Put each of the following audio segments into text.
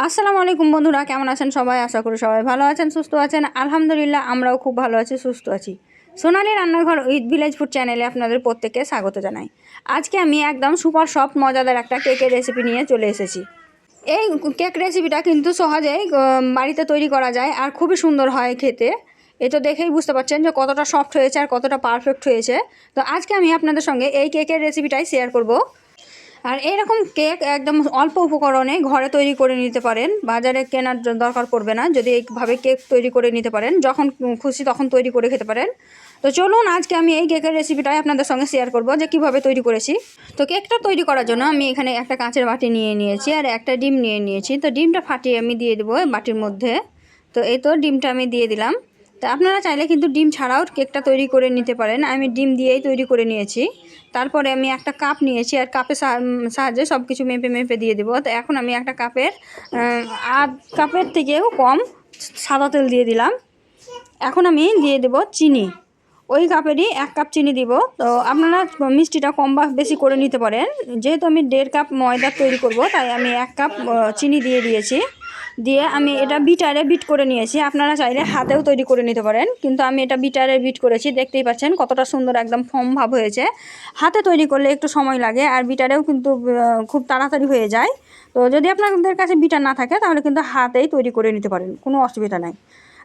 আসসালামু আলাইকুম বন্ধুরা, কেমন আছেন সবাই? আশা করি সবাই ভালো আছেন, সুস্থ আছেন। আলহামদুলিল্লাহ আমরাও খুব ভালো আছি, সুস্থ আছি। সোনালী রান্নাঘর উইথ ভিলেজ ফুড চ্যানেলে আপনাদের প্রত্যেককে স্বাগত জানাই। আজকে আমি একদম সুপার সফট মজাদার একটা কেকের রেসিপি নিয়ে চলে এসেছি। এই কেক রেসিপিটা কিন্তু সহজেই বাড়িতে তৈরি করা যায় আর খুবই সুন্দর হয় খেতে। এ তো দেখেই বুঝতে পারছেন যে কতটা সফট হয়েছে আর কতটা পারফেক্ট হয়েছে। তো আজকে আমি আপনাদের সঙ্গে এই কেকের রেসিপিটাই শেয়ার করব। আর এইরকম কেক একদম অল্প উপকরণে ঘরে তৈরি করে নিতে পারেন, বাজারে কেনার দরকার পড়বে না যদি এইভাবে কেক তৈরি করে নিতে পারেন। যখন খুশি তখন তৈরি করে খেতে পারেন। তো চলুন আজকে আমি এই কেকের রেসিপিটাই আপনাদের সঙ্গে শেয়ার করব যে কীভাবে তৈরি করেছি। তো কেকটা তৈরি করার জন্য আমি এখানে একটা কাঁচের বাটি নিয়ে নিয়েছি আর একটা ডিম নিয়ে নিয়েছি। তো ডিমটা ফাটিয়ে আমি দিয়ে দেবো বাটির মধ্যে। তো এই তো ডিমটা আমি দিয়ে দিলাম। তো আপনারা চাইলে কিন্তু ডিম ছাড়াও কেকটা তৈরি করে নিতে পারেন। আমি ডিম দিয়েই তৈরি করে নিয়েছি। তারপরে আমি একটা কাপ নিয়েছি আর কাপের সাহায্যে সব কিছু মেপে মেপে দিয়ে দেবো। তো এখন আমি একটা কাপের আধ কাপের থেকেও কম সাদা তেল দিয়ে দিলাম। এখন আমি দিয়ে দেব চিনি। ওই কাপেরই 1 কাপ চিনি দিব। তো আপনারা মিষ্টিটা কম বা বেশি করে নিতে পারেন। যেহেতু আমি 1.5 কাপ ময়দা তৈরি করব, তাই আমি 1 কাপ চিনি দিয়ে দিয়েছি। দিয়ে আমি এটা বিটারে বিট করে নিয়েছি। আপনারা চাইলে হাতেও তৈরি করে নিতে পারেন, কিন্তু আমি এটা বিটারে বিট করেছি। দেখতেই পাচ্ছেন কতটা সুন্দর একদম ফর্ম ভাব হয়েছে। হাতে তৈরি করলে একটু সময় লাগে আর বিটারেও কিন্তু খুব তাড়াতাড়ি হয়ে যায়। তো যদি আপনাদের কাছে বিটার না থাকে তাহলে কিন্তু হাতেই তৈরি করে নিতে পারেন, কোনো অসুবিধা নাই।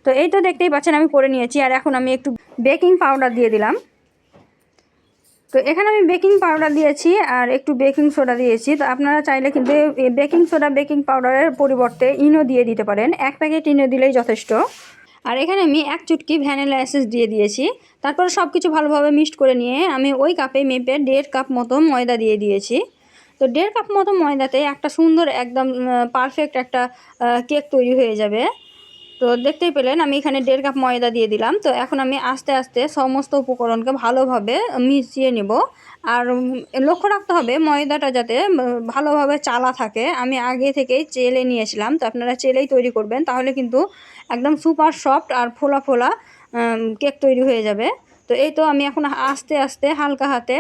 তো এই তো দেখতেই পাচ্ছেন আমি করে নিয়েছি। আর এখন আমি একটু বেকিং পাউডার দিয়ে দিলাম। তো এখানে আমি বেকিং পাউডার দিয়েছি আর একটু বেকিং সোডা দিয়েছি। তো আপনারা চাইলে কিন্তু বেকিং সোডা বেকিং পাউডারের পরিবর্তে ইনো দিয়ে দিতে পারেন। 1 প্যাকেট ইনো দিলেই যথেষ্ট। আর এখানে আমি 1 চুটকি ভ্যানিলা এসেন্স দিয়ে দিয়েছি। তারপর সব কিছু ভালোভাবে মিক্সড করে নিয়ে আমি ওই কাপে মেপে 1.5 কাপ মতো ময়দা দিয়ে দিয়েছি। তো 1.5 কাপ মতো ময়দাতে একটা সুন্দর একদম পারফেক্ট একটা কেক তৈরি হয়ে যাবে। তো দেখতেই পেলেন আমি এখানে 1.5 কাপ ময়দা দিয়ে দিলাম। তো এখন আমি আস্তে আস্তে সমস্ত উপকরণকে ভালোভাবে মিশিয়ে নেব। আর লক্ষ্য রাখতে হবে ময়দাটা যাতে ভালোভাবে চালা থাকে। আমি আগে থেকেই চেলে নিয়েছিলাম। তো আপনারা চেলেই তৈরি করবেন, তাহলে কিন্তু একদম সুপার সফট আর ফোলা ফোলা কেক তৈরি হয়ে যাবে। তো এই তো আমি এখন আস্তে আস্তে হালকা হাতে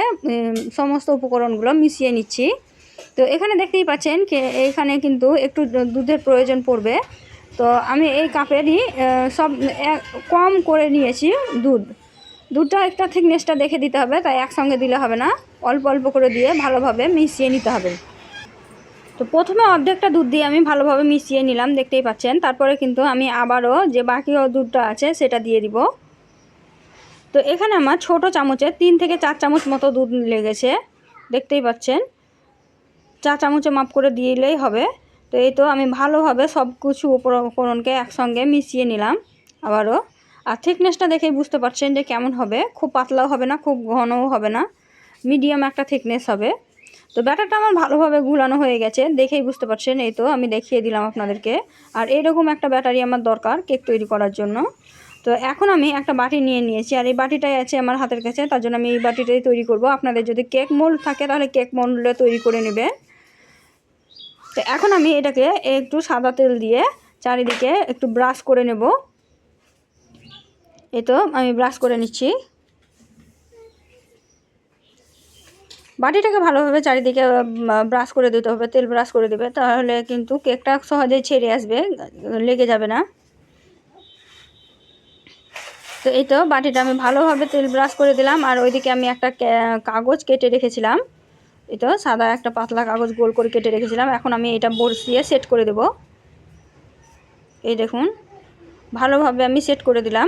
সমস্ত উপকরণগুলো মিশিয়ে নিচ্ছি। তো এখানে দেখতেই পাচ্ছেন এখানে কিন্তু একটু দুধের প্রয়োজন পড়বে। তো আমি এই কাপেরই সব কম করে নিয়েছি দুধটা একটা থিকনেসটা দেখে দিতে হবে, তাই একসঙ্গে দিলে হবে না, অল্প অল্প করে দিয়ে ভালোভাবে মিশিয়ে নিতে হবে। তো প্রথমে অর্ধেকটা দুধ দিয়ে আমি ভালোভাবে মিশিয়ে নিলাম, দেখতেই পাচ্ছেন। তারপরে কিন্তু আমি আবারও যে বাকি দুধটা আছে সেটা দিয়ে দিব। তো এখানে আমার ছোট চামচে 3 থেকে 4 চামচ মতো দুধ লেগেছে, দেখতেই পাচ্ছেন। 4 চামচে মাপ করে দিলেই হবে। তো এই তো আমি ভালোভাবে সব কিছু উপকরণকে একসঙ্গে মিশিয়ে নিলাম আবারও। আর থিকনেসটা দেখেই বুঝতে পারছেন যে কেমন হবে। খুব পাতলাও হবে না, খুব ঘনও হবে না, মিডিয়াম একটা থিকনেস হবে। তো ব্যাটারটা আমার ভালোভাবে গুলানো হয়ে গেছে, দেখেই বুঝতে পারছেন। এই তো আমি দেখিয়ে দিলাম আপনাদেরকে। আর এইরকম একটা ব্যাটারি আমার দরকার কেক তৈরি করার জন্য। তো এখন আমি একটা বাটি নিয়ে নিয়েছি আর এই বাটিটাই আছে আমার হাতের কাছে, তার জন্য আমি এই বাটিটাই তৈরি করব। আপনাদের যদি কেক মোল্ড থাকে তাহলে কেক মোল্ডে তৈরি করে নেবেন। তো এখন আমি এটাকে একটু সাদা তেল দিয়ে চারিদিকে একটু ব্রাশ করে নেব। এই তো আমি ব্রাশ করে নিচ্ছি। বাটিটাকে ভালোভাবে চারিদিকে ব্রাশ করে দিতে হবে, তেল ব্রাশ করে দেবে, তাহলে কিন্তু কেকটা সহজেই ছেড়ে আসবে, লেগে যাবে না। তো এই তো বাটিটা আমি ভালোভাবে তেল ব্রাশ করে দিলাম। আর ওইদিকে আমি একটা কাগজ কেটে রেখেছিলাম। এই তো সাদা একটা পাতলা কাগজ গোল করে কেটে রেখেছিলাম। এখন আমি এটা বসিয়ে সেট করে দেব। এই দেখুন ভালোভাবে আমি সেট করে দিলাম।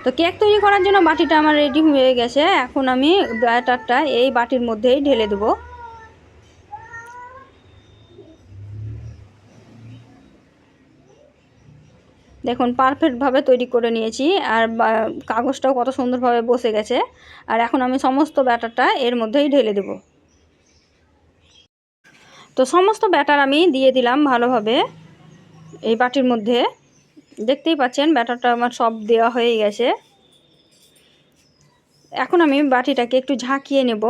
তো কেক তৈরি করার জন্য বাটিটা আমার রেডি হয়ে গেছে। এখন আমি ব্যাটারটা এই বাটির মধ্যেই ঢেলে দেব। দেখুন পারফেক্টভাবে তৈরি করে নিয়েছি আর কাগজটাও কত সুন্দরভাবে বসে গেছে। আর এখন আমি সমস্ত ব্যাটারটা এর মধ্যেই ঢেলে দেব। তো সমস্ত ব্যাটার আমি দিয়ে দিলাম ভালোভাবে এই বাটির মধ্যে। দেখতেই পাচ্ছেন ব্যাটারটা আমার সব দেওয়া হয়ে গেছে। এখন আমি বাটিটাকে একটু ঝাঁকিয়ে নেব।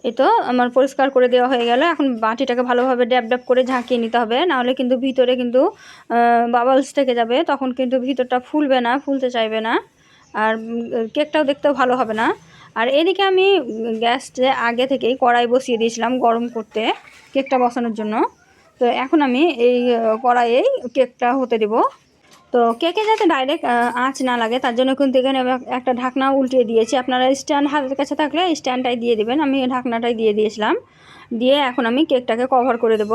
এই তো আমার পরিষ্কার করে দেওয়া হয়ে গেল। এখন বাটিটাকে ভালোভাবে ড্যাব ড্যাব করে ঝাঁকিয়ে নিতে হবে, নাহলে কিন্তু ভিতরে কিন্তু বাবলস থেকে যাবে, তখন কিন্তু ভিতরটা ফুলবে না, ফুলতে চাইবে না, আর কেকটাও দেখতেও ভালো হবে না। আর এদিকে আমি গ্যাসে আগে থেকেই কড়াই বসিয়ে দিয়েছিলাম গরম করতে কেকটা বসানোর জন্য। তো এখন আমি এই কড়াইয়েই কেকটা হতে দেব। তো কেকে যাতে ডাইরেক্ট আঁচ না লাগে তার জন্য কিন্তু এখানে একটা ঢাকনা উল্টিয়ে দিয়েছি। আপনারা স্ট্যান্ড হাতের কাছে থাকলে স্ট্যান্ডটাই দিয়ে দেবেন, আমি ঢাকনাটাই দিয়ে দিয়েছিলাম। দিয়ে এখন আমি কেকটাকে কভার করে দেব।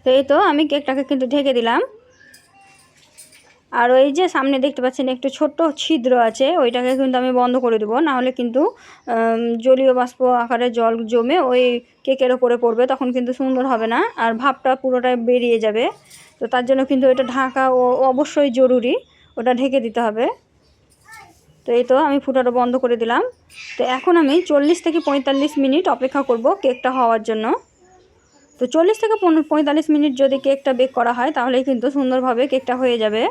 তো এই তো আমি কেকটাকে কিন্তু ঢেকে দিলাম। আর ওই যে সামনে দেখতে পাচ্ছেন একটু ছোট্ট ছিদ্র আছে, ওইটাকে কিন্তু আমি বন্ধ করে দেবো, নাহলে কিন্তু জলীয় বাষ্প আকারে জল জমে ওই কেকের ওপরে পড়বে, তখন কিন্তু সুন্দর হবে না আর ভাপটা পুরোটাই বেরিয়ে যাবে। তো তার জন্য কিন্তু এটা ঢাকা অবশ্যই জরুরি, ওটা ঢেকে দিতে হবে। তো এই তো আমি ফুটাটা বন্ধ করে দিলাম। তো এখন আমি 40 থেকে 45 মিনিট অপেক্ষা করব কেকটা হওয়ার জন্য। তো 40 থেকে 45 মিনিট যদি কেকটা বেক করা হয় তাহলেই কিন্তু সুন্দরভাবে কেকটা হয়ে যাবে।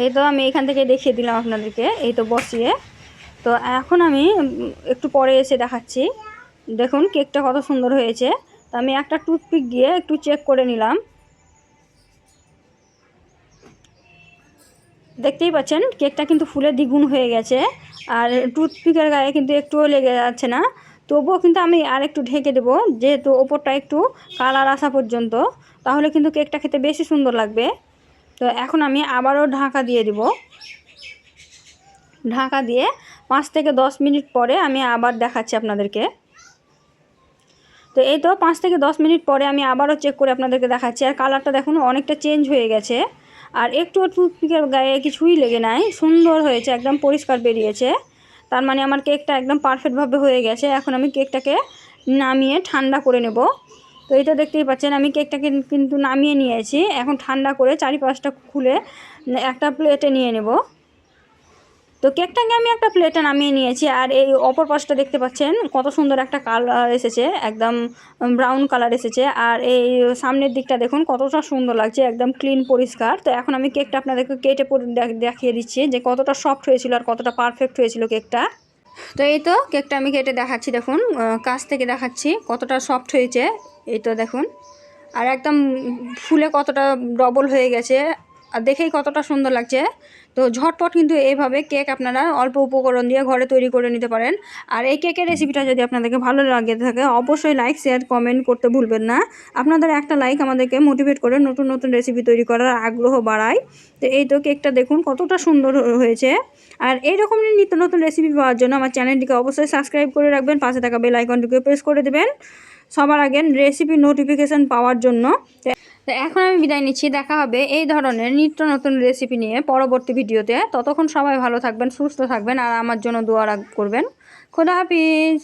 এই তো আমি এখান থেকে দেখিয়ে দিলাম আপনাদেরকে, এই তো বসিয়ে। তো এখন আমি একটু পরে এসে দেখাচ্ছি, দেখুন কেকটা কত সুন্দর হয়েছে। তো আমি একটা টুথপিক দিয়ে একটু চেক করে নিলাম। দেখতেই পাচ্ছেন কেকটা কিন্তু ফুলে দ্বিগুণ হয়ে গেছে, আর টুথপিকের গায়ে কিন্তু একটুও লেগে যাচ্ছে না। তবুও কিন্তু আমি আর একটু ঢেকে দেবো, যেহেতু ওপরটা একটু কালার আসা পর্যন্ত, তাহলে কিন্তু কেকটা খেতে বেশি সুন্দর লাগবে। তো এখন আমি আবারও ঢাকা দিয়ে দিব। ঢাকা দিয়ে 5 থেকে 10 মিনিট পরে আমি আবার দেখাচ্ছি আপনাদেরকে। তো এই তো 5 থেকে 10 মিনিট পরে আমি আবারও চেক করে আপনাদেরকে দেখাচ্ছি। আর কালারটা দেখুন অনেকটা চেঞ্জ হয়ে গেছে, আর একটু টুথপিকের গায়ে কিছুই লেগে নাই, সুন্দর হয়েছে, একদম পরিষ্কার বেরিয়েছে। তার মানে আমার কেকটা একদম পারফেক্টভাবে হয়ে গেছে। এখন আমি কেকটাকে নামিয়ে ঠান্ডা করে নেব। তো এটা দেখতেই পাচ্ছেন আমি কেকটাকে কিন্তু নামিয়ে নিয়েছি। এখন ঠান্ডা করে চারিপাশটা খুলে একটা প্লেটে নিয়ে নেব। তো কেকটাকে আমি একটা প্লেটে নামিয়ে নিয়েছি। আর এই অপর পাশটা দেখতে পাচ্ছেন কত সুন্দর একটা কালার এসেছে, একদম ব্রাউন কালার এসেছে। আর এই সামনের দিকটা দেখুন কতটা সুন্দর লাগছে, একদম ক্লিন পরিষ্কার। তো এখন আমি কেকটা আপনাদেরকে কেটে দেখিয়ে দিচ্ছি যে কতটা সফট হয়েছিল আর কতটা পারফেক্ট হয়েছিল কেকটা। তো এই তো কেকটা আমি কেটে দেখাচ্ছি, দেখুন কাছ থেকে দেখাচ্ছি কতটা সফট হয়েছে। এই তো দেখুন, আর একদম ফুলে কতটা ডবল হয়ে গেছে, আর দেখেই কতটা সুন্দর লাগছে। তো ঝটপট কিন্তু এইভাবে কেক আপনারা অল্প উপকরণ দিয়ে ঘরে তৈরি করে নিতে পারেন। আর এই কেকের রেসিপিটা যদি আপনাদেরকে ভালো লাগে থাকে অবশ্যই লাইক শেয়ার কমেন্ট করতে ভুলবেন না। আপনাদের একটা লাইক আমাদেরকে মোটিভেট করে নতুন নতুন রেসিপি তৈরি করার আগ্রহ বাড়ায়। তো এই তো কেকটা দেখুন কতটা সুন্দর হয়েছে। আর এই রকমের নিত্য নতুন রেসিপি পাওয়ার জন্য আমার চ্যানেলটিকে অবশ্যই সাবস্ক্রাইব করে রাখবেন, পাশে থাকা বেল আইকনটিকে প্রেস করে দেবেন সবার আগে রেসিপি নোটিফিকেশান পাওয়ার জন্য। তো এখন আমি বিদায় নিচ্ছি, দেখা হবে এই ধরনের নিত্য নতুন রেসিপি নিয়ে পরবর্তী ভিডিওতে। ততক্ষণ সবাই ভালো থাকবেন, সুস্থ থাকবেন, আর আমার জন্য দোয়া করবেন। খোদা হাফিজ।